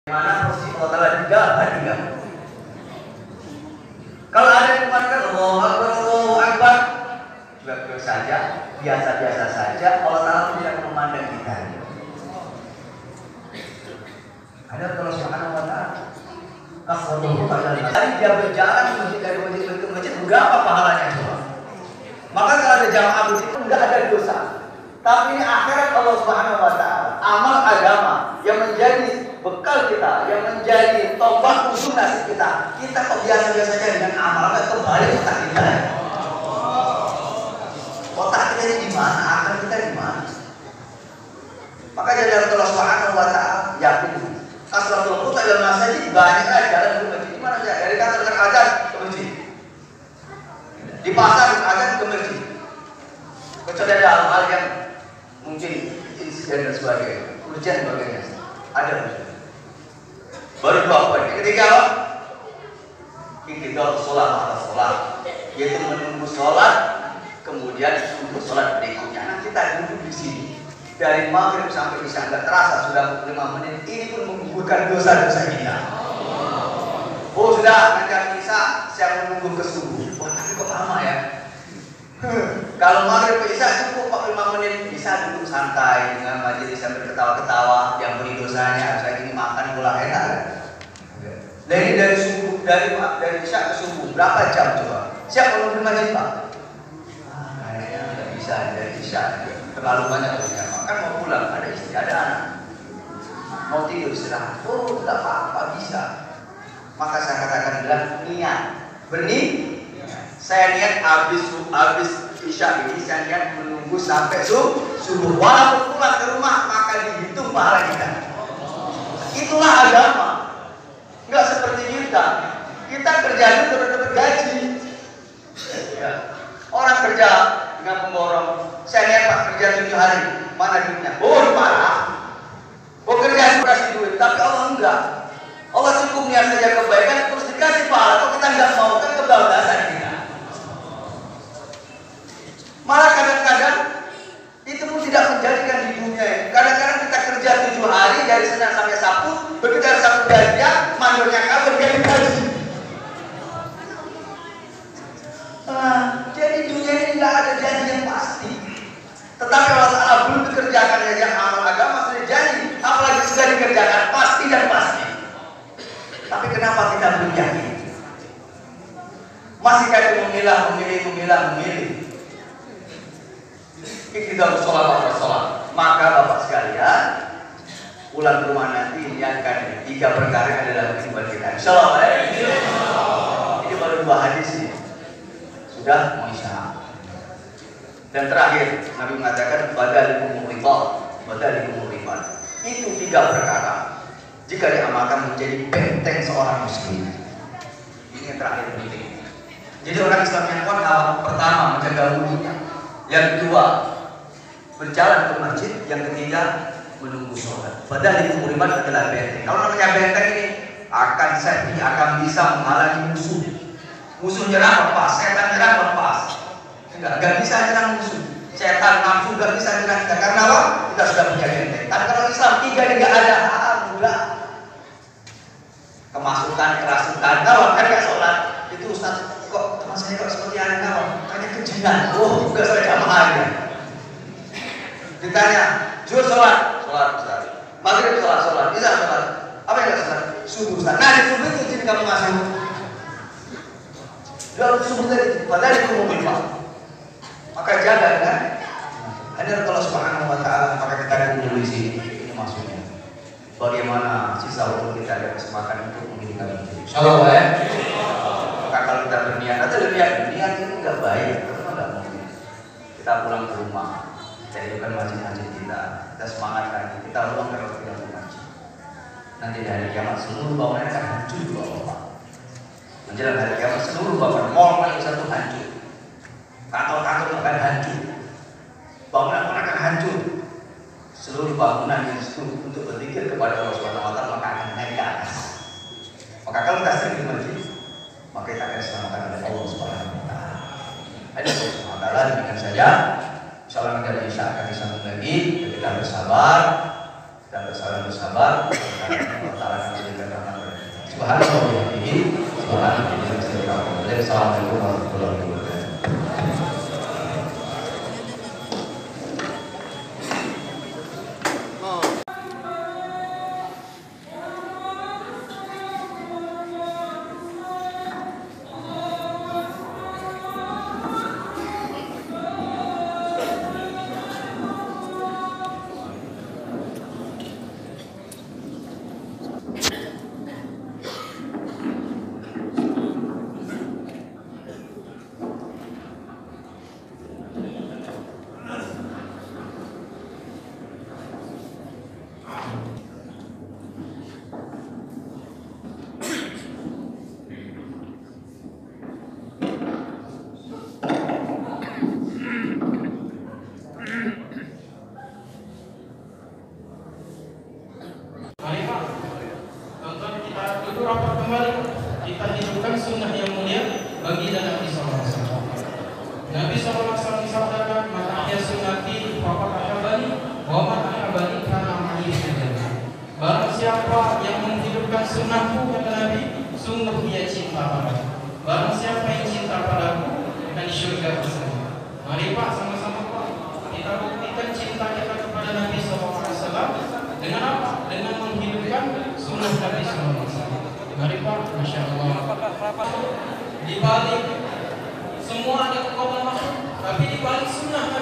Mana posisi Allah Ta'ala juga hadiah. Kalau ada yang mengatakan Allahu Akbar, juga saja, biasa-biasa saja, Allah Ta'ala tidak memandang kita. Ada kalau Subhanahu wa Ta'ala kasrotuhu pada dia berjalan dari masjid ke masjid, berapa pahalanya coba? Maka kalau ada jamaah begitu enggak ada dosa. Tapi ini akhirat Allah Subhanahu wa Ta'ala, amal agama yang menjadi bekal kita, yang menjadi tombak usul nasib kita. Kita kok biasa-biasa saja dengan amal, nggak kembali otak kita. Otak kita ini di mana? Akal kita di mana? Maka jadi Allah Subhanahu wa Ta'ala yakin. Kasratul khutbah dalam masjid, banyaklah jalan ke masjid. Di mana saja? Dari kantor dengan azan ke masjid. Di pasar azan ke masjid. Kecuali ada hal-hal yang mungkin insiden dan sebagainya, ujian sebagainya. Ada baru dua poin. Ketiga apa? Iktidal sholat atau sholat, yaitu menunggu sholat, kemudian untuk sholat berikutnya. Nah kita duduk di sini dari maghrib sampai isya, nggak terasa sudah 5 menit. Ini pun menggugurkan dosa-dosa kita. Oh sudah nanti isya, saya menunggu ke subuh. Wah tapi kok lama ya? Kalau maghrib ke isya cukup 5 menit, bisa duduk santai dengan majelis sambil ketawa-ketawa. Yang beri dosanya saya ini makan gula enak. Dari subuh dari isya ke subuh berapa jam coba? Siapa mau beri majelis Pak? Kayaknya nggak bisa dari isya, terlalu banyak orangnya. Kan mau pulang, ada istri, ada anak, mau tidur istirahat. Oh nggak apa-apa bisa. Maka saya katakan adalah niat, saya niat habis isya ini saya niat menunggu sampai subuh. Walaupun pulang ke rumah maka dihitung pahala kita. Itulah agama. Enggak seperti kita. Kita kerja itu dapat gaji. Ya. Orang kerja dengan pemborong. Saya niat Pak kerja 7 hari. Mana duitnya? Oh parah. Bekerja kasih duit, tapi Allah enggak. Allah cukup niat saja kebaikan terus dikasih pahala. Kalau kita enggak mau kan kebablasan kita. Malah kadang-kadang itu pun tidak menjadikan di dunia. Kadang-kadang kita kerja 7 hari dari Senin sampai Sabtu, begitu hari Sabtu gajian, mandornya kabur dia gaji. Jadi dunia ini tidak ada janji yang pasti. Tetapi Allah Ta'ala belum dikerjakan yang amal agama sudah janji, apalagi sudah dikerjakan pasti dan pasti. Tapi kenapa kita belum yakin? Masih kayak memilih. Kita sholat. Maka Bapak sekalian pulang ke rumah nanti niatkan 3 perkara yang adalah kehidupan kita. Insyaallah ini baru 2 hadis ini. Sudah mau isya. Dan terakhir Nabi mengatakan badalikum murifat. Itu 3 perkara jika diamalkan menjadi benteng seorang muslim. Ini yang terakhir penting. Jadi orang Islam yang kuat pertama menjaga wudunya. Yang kedua berjalan ke masjid, yang ketiga menunggu sholat. Padahal itu muriman adalah benteng. Kalau namanya benteng ini akan bisa menghalangi musuh. Musuh nyerang lepas, setan nyerang lepas. Enggak bisa nyerang musuh. Setan nafsu enggak bisa nyerang kita. Karena apa? Kita sudah punya benteng. Tapi kalau Islam 3 ini enggak ada, mudah. Kemasukan, kerasukan, kalau kan sholat itu Ustaz kok teman saya kok seperti anak kawan, tanya kejinan. Oh, enggak saya jamaahnya. Ditanya, zuhur sholat Ustaz. Maghrib sholat. Isya sholat. Apa yang enggak sholat? Subuh Ustaz. Nah, di subuh itu jadi kamu masuk. Dalam subuh tadi, padahal itu mau lupa. Maka jaga kan? Ada kalau Subhanahu wa Ta'ala, maka kita kumpul di sini. Ini maksudnya. Bagaimana sisa waktu kita ada kesempatan untuk menghidupkan itu. Insyaallah ya. Maka kalau kita berniat, atau niat itu enggak baik, itu enggak mungkin. Kita pulang ke rumah. Jadikan masjid-masjid kita semangat lagi, kita ulang kalau kita mengaji. Nanti di hari kiamat seluruh bangunan akan hancur juga Allah. Menjelang hari kiamat seluruh bangunan, mall paling satu hancur, kantor-kantor akan hancur, bangunan akan hancur. Seluruh bangunan yang untuk berzikir kepada Allah Subhanahu wa Ta'ala maka akan naik ke atas. Maka kalau kita sering di masjid, maka kita akan diselamatkan oleh Allah Subhanahu wa Ta'ala. Ada Allah Subhanahu wa Ta'ala demikian saja. Insyaallah kita bisa akan disambung lagi. Kita bersabar. Allah Ta'ala Subhanallahi wa bihamdihi, subhanallahi. Assalamualaikum warahmatullahi wabarakatuh. Kita hidupkan sunnah yang mulia bagi Nabi SAW. Nabi SAW sabdakan, "Man ahya sunnati faqad ahabbani, wa man ahabbani kana ma'i saja." Barang siapa yang menghidupkan sunnahku, kata Nabi, sungguh dia cinta padaku. Barang siapa yang cinta padaku akan di surga bersama. Mari Pak, sama-sama Pak, kita buktikan cinta kita kepada Nabi SAW dengan apa? Dengan menghidupkan sunnah Nabi SAW. Mari Pak, Masya Allah. Di balik semua ada kekuatan makhluk, tapi di balik sunnah